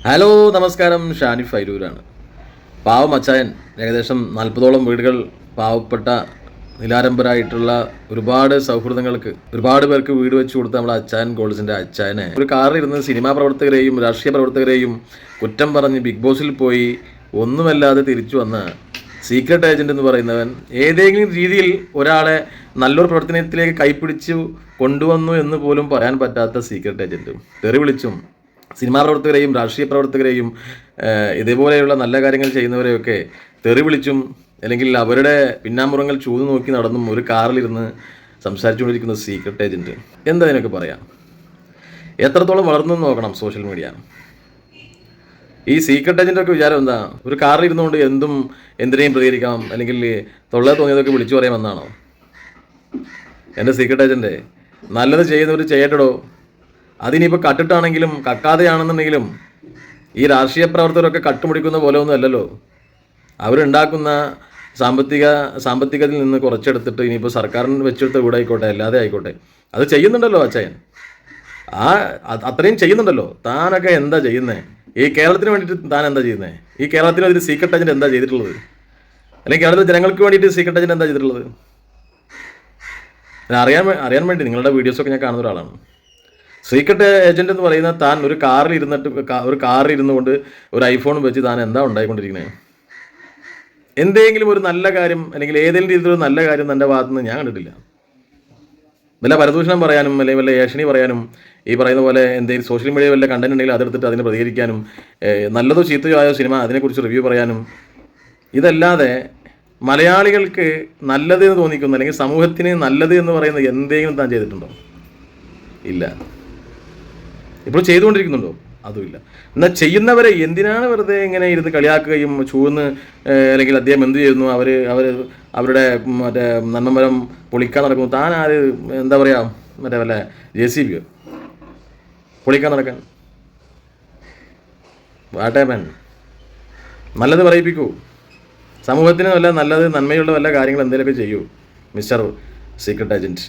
Hello നമസ്കാരം, ഷാനിഫ് ഫൈരൂരാണ്. പാവം അച്ചായൻ ഏകദേശം 40ഓളം വീടുകൾ പാവപ്പെട്ട നിലാരംബരായിട്ടുള്ള ഒരുപാട് സൗഹൃദങ്ങൾക്ക് ഒരുപാട് പേർക്ക് വീട് വെച്ച് കൊടുത്ത നമ്മുടെ അച്ചായൻ ഗോൾസിൻ്റെ അച്ചായനെ ഒരു കാറിലിരുന്ന് സിനിമാ പ്രവർത്തകരെയും രാഷ്ട്രീയ പ്രവർത്തകരെയും കുറ്റം പറഞ്ഞ് ബിഗ് ബോസിൽ പോയി ഒന്നുമല്ലാതെ തിരിച്ചു വന്ന സീക്രട്ട് ഏജന്റ് എന്ന് പറയുന്നവൻ ഏതെങ്കിലും രീതിയിൽ ഒരാളെ നല്ലൊരു പ്രവർത്തനത്തിലേക്ക് കൈപ്പിടിച്ചു കൊണ്ടുവന്നു എന്ന് പോലും പറയാൻ പറ്റാത്ത സീക്രട്ട് ഏജന്റ് തെറി വിളിച്ചും സിനിമാ പ്രവർത്തകരെയും രാഷ്ട്രീയ പ്രവർത്തകരെയും ഇതേപോലെയുള്ള നല്ല കാര്യങ്ങൾ ചെയ്യുന്നവരെയൊക്കെ തെറി വിളിച്ചും അല്ലെങ്കിൽ അവരുടെ പിന്നാമ്പുറങ്ങൾ ചൂതു നോക്കി നടന്നും ഒരു കാറിലിരുന്ന് സംസാരിച്ചുകൊണ്ടിരിക്കുന്ന സീക്രട്ട് ഏജന്റ് എന്താ ഇതിനൊക്കെ പറയാം. എത്രത്തോളം വളർന്നു നോക്കണം സോഷ്യൽ മീഡിയ. ഈ സീക്രട്ട് ഏജന്റൊക്കെ വിചാരം എന്താ, ഒരു കാറിലിരുന്നുകൊണ്ട് എന്തിനേയും പ്രതികരിക്കാം, അല്ലെങ്കിൽ തൊള്ള തോന്നിയതൊക്കെ വിളിച്ചു പറയാമെന്നാണോ? എൻ്റെ സീക്രട്ട് ഏജന്റ്, നല്ലത് ചെയ്യുന്നവർ ചെയ്യട്ടോ. അതിനിപ്പോൾ കട്ടിട്ടാണെങ്കിലും കക്കാതെയാണെന്നുണ്ടെങ്കിലും ഈ രാഷ്ട്രീയ പ്രവർത്തകരൊക്കെ കട്ടുമുടിക്കുന്ന പോലെ ഒന്നും അല്ലല്ലോ. അവരുണ്ടാക്കുന്ന സാമ്പത്തികത്തിൽ നിന്ന് കുറച്ചെടുത്തിട്ട് ഇനിയിപ്പോൾ സർക്കാരിന് വെച്ചെടുത്ത വീടായിക്കോട്ടെ അല്ലാതെ ആയിക്കോട്ടെ അത് ചെയ്യുന്നുണ്ടല്ലോ അച്ചായൻ. അത്രയും ചെയ്യുന്നുണ്ടല്ലോ. താനൊക്കെ എന്താ ചെയ്യുന്നത്? ഈ കേരളത്തിന് വേണ്ടിയിട്ട് താൻ എന്താ ചെയ്യുന്നത്? ഈ കേരളത്തിന് അതിൽ സീക്രട്ട് ഏജന്റ് എന്താ ചെയ്തിട്ടുള്ളത്? അല്ലെങ്കിൽ കേരളത്തിലെ ജനങ്ങൾക്ക് വേണ്ടിയിട്ട് സീക്രട്ട് ഏജന്റ് എന്താ ചെയ്തിട്ടുള്ളത്? അറിയാൻ വേണ്ടി നിങ്ങളുടെ വീഡിയോസൊക്കെ ഞാൻ കാണുന്ന ഒരാളാണ്. സീക്രട്ട് ഏജന്റ് എന്ന് പറയുന്ന താൻ ഒരു കാറിൽ ഇരുന്നുകൊണ്ട് ഒരു ഐഫോൺ വെച്ച് താൻ എന്താ ഉണ്ടായിക്കൊണ്ടിരിക്കുന്നത്? എന്തെങ്കിലും ഒരു നല്ല കാര്യം അല്ലെങ്കിൽ ഏതെങ്കിലും രീതിയിലൊരു നല്ല കാര്യം തൻ്റെ ഭാഗത്തുനിന്ന് ഞാൻ കണ്ടിട്ടില്ല. വല്ല പരദൂഷണം പറയാനും അല്ലെങ്കിൽ വല്ല ഏഷണി പറയാനും ഈ പറയുന്ന പോലെ എന്തെങ്കിലും സോഷ്യൽ മീഡിയ വല്ല കണ്ടന്റ് ഉണ്ടെങ്കിൽ അതെടുത്തിട്ട് അതിനെ പ്രതികരിക്കാനും നല്ലതോ ചീത്തയോ ആയോ സിനിമ അതിനെക്കുറിച്ച് റിവ്യൂ പറയാനും, ഇതല്ലാതെ മലയാളികൾക്ക് നല്ലത് എന്ന് തോന്നിക്കുന്ന അല്ലെങ്കിൽ സമൂഹത്തിന് നല്ലത് എന്ന് പറയുന്നത് എന്തെങ്കിലും താൻ ചെയ്തിട്ടുണ്ടോ? ഇല്ല. ഇപ്പോൾ ചെയ്തുകൊണ്ടിരിക്കുന്നുണ്ടോ? അതുമില്ല. എന്നാൽ ചെയ്യുന്നവരെ എന്തിനാണ് വെറുതെ ഇങ്ങനെ ഇരുന്ന് കളിയാക്കുകയും ചൂന്ന് അല്ലെങ്കിൽ അദ്ദേഹം എന്ത് ചെയ്യുന്നു, അവരുടെ മറ്റേ നന്മമരം പൊളിക്കാൻ നടക്കുന്നു? താൻ ആര്, എന്താ പറയുക, മറ്റേ വല്ല JCB പൊളിക്കാൻ നടക്കാൻ? വാട്ടേമൻ, നല്ലത് പറയിപ്പിക്കൂ. സമൂഹത്തിന് വല്ല നല്ലത് നന്മയുള്ള വല്ല കാര്യങ്ങൾ എന്തെങ്കിലുമൊക്കെ ചെയ്യൂ മിസ്റ്റർ സീക്രട്ട് ഏജന്റ്.